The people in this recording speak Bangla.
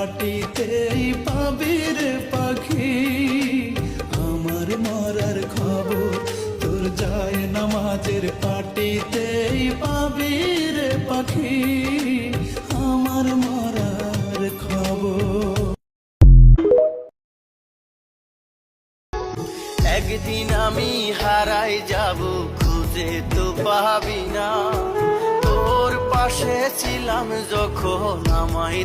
পাটিতেই পাবি রে পাখি আমার মরার খবর তোর যায় নামাজের পাটিতেই পাবি রে পাখি আমার মরার খবর। একদিন আমি হারাই যাব, খুঁজে তো পাবি না। তোর পাশে ছিলাম যখন আমায়